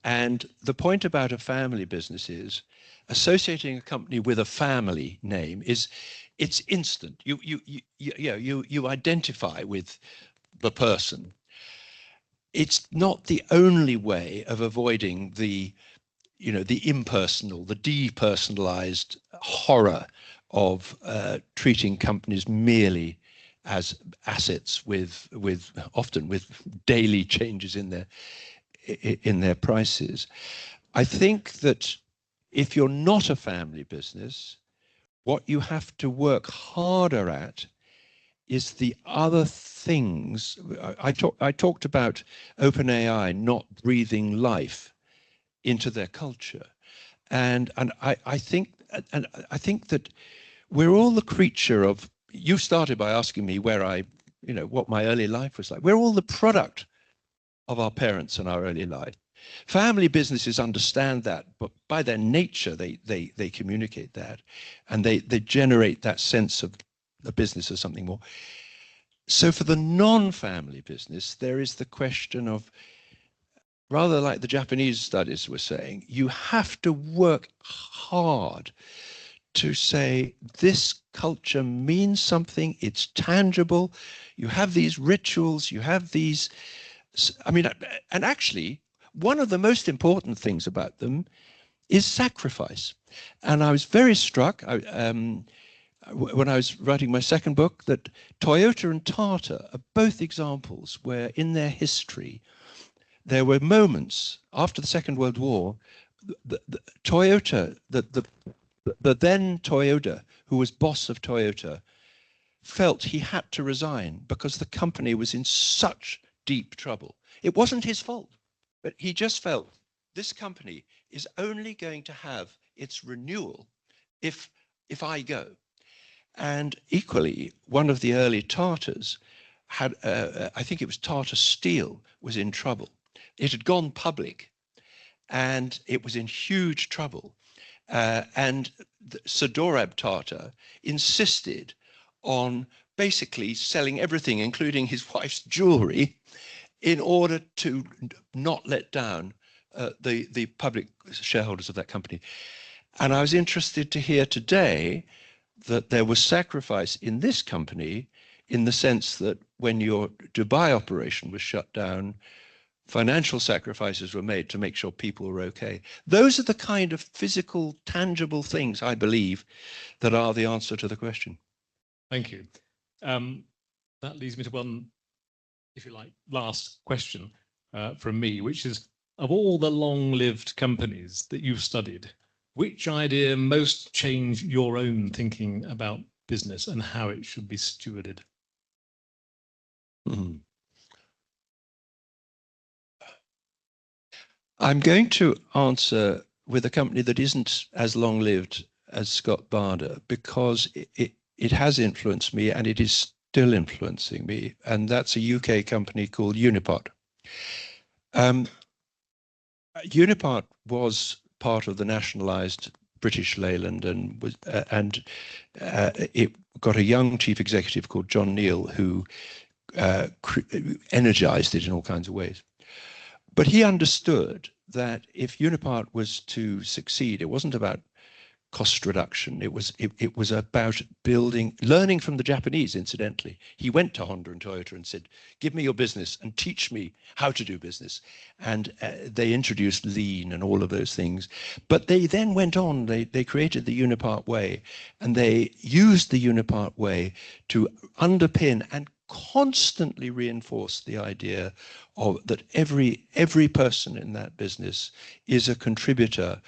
And the point about a family business is associating a company with a family name is it's instant. You identify with the person. It's not the only way of avoiding the impersonal, the depersonalized horror of treating companies merely as assets often with daily changes in their prices. I think that if you're not a family business, what you have to work harder at is the other things. I talked about OpenAI not breathing life into their culture, and I think that we're all the creature of. You started by asking me what my early life was like. We're all the product of our parents and our early life. Family businesses understand that, but by their nature, they communicate that, and they generate that sense of a business as something more. So for the non-family business, there is the question of, rather like the Japanese studies were saying, you have to work hard to say this culture means something, it's tangible, you have these rituals, you have these, and actually, one of the most important things about them is sacrifice. And I was very struck when I was writing my second book that Toyota and Tata are both examples where in their history, there were moments after the Second World War, the then Toyota, who was boss of Toyota, felt he had to resign because the company was in such deep trouble. It wasn't his fault, but he just felt this company is only going to have its renewal if I go. And equally, one of the early Tatas had, I think it was Tata Steel, was in trouble. It had gone public and it was in huge trouble. And Sir Dorab Tata insisted on basically selling everything, including his wife's jewelry, in order to not let down the public shareholders of that company. And I was interested to hear today that there was sacrifice in this company in the sense that when your Dubai operation was shut down, financial sacrifices were made to make sure people were okay. Those are the kind of physical, tangible things, I believe, that are the answer to the question. Thank you. That leads me to one, if you like, last question from me, which is, of all the long-lived companies that you've studied, which idea most changed your own thinking about business and how it should be stewarded? I'm going to answer with a company that isn't as long-lived as Scott Barder, because it has influenced me and it is still influencing me, and that's a UK company called Unipart. Unipart was part of the nationalised British Leyland and was it got a young chief executive called John Neal who energised it in all kinds of ways. But he understood that if Unipart was to succeed, it wasn't about cost reduction. It was about learning from the Japanese, incidentally. He went to Honda and Toyota and said, give me your business and teach me how to do business. And they introduced lean and all of those things. But they then went on, they created the Unipart way, and they used the Unipart way to underpin and constantly reinforce the idea of that every person in that business is a contributor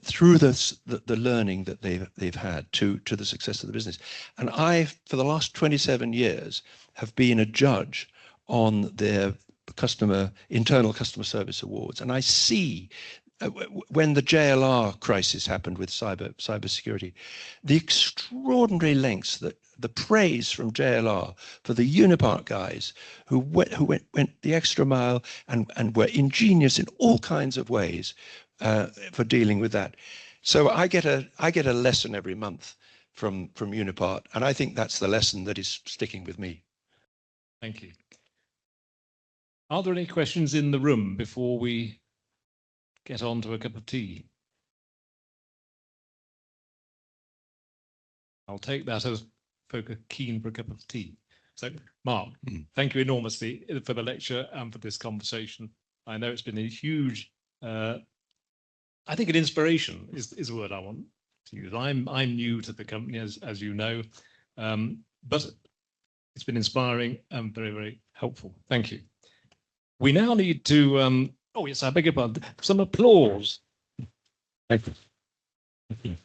through the learning that they've had to the success of the business. And I, for the last 27 years, have been a judge on their internal customer service awards. And I see when the JLR crisis happened with cybersecurity, the extraordinary lengths that the praise from JLR for the Unipart guys who went the extra mile and were ingenious in all kinds of ways for dealing with that. So I get a lesson every month from Unipart, and I think that's the lesson that is sticking with me. Thank you. Are there any questions in the room before we get on to a cup of tea? I'll take that as folk are keen for a cup of tea. So, Mark, thank you enormously for the lecture and for this conversation. I know it's been a huge, I think an inspiration is a word I want to use. I'm new to the company, as you know, but it's been inspiring and very, very helpful. Thank you. We now need to, oh yes, I beg your pardon, some applause. Thank you.